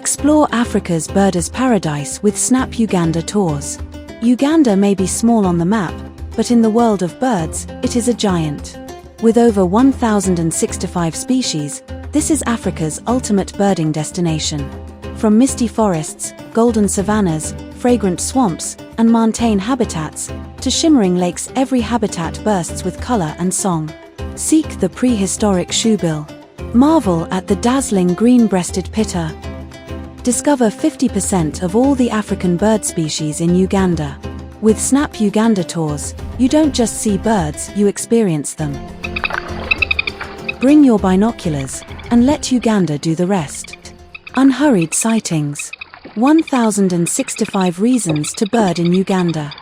Explore Africa's birders' paradise with Snap Uganda Tours. Uganda may be small on the map, but in the world of birds, it is a giant. With over 1,065 species, this is Africa's ultimate birding destination. From misty forests, golden savannas, fragrant swamps, and montane habitats, to shimmering lakes, every habitat bursts with color and song. Seek the prehistoric shoebill. Marvel at the dazzling green-breasted pitter. Discover 50% of all the African bird species in Uganda. With Snap Uganda Tours, you don't just see birds, you experience them. Bring your binoculars, and let Uganda do the rest. Unhurried sightings. 1,065 reasons to bird in Uganda.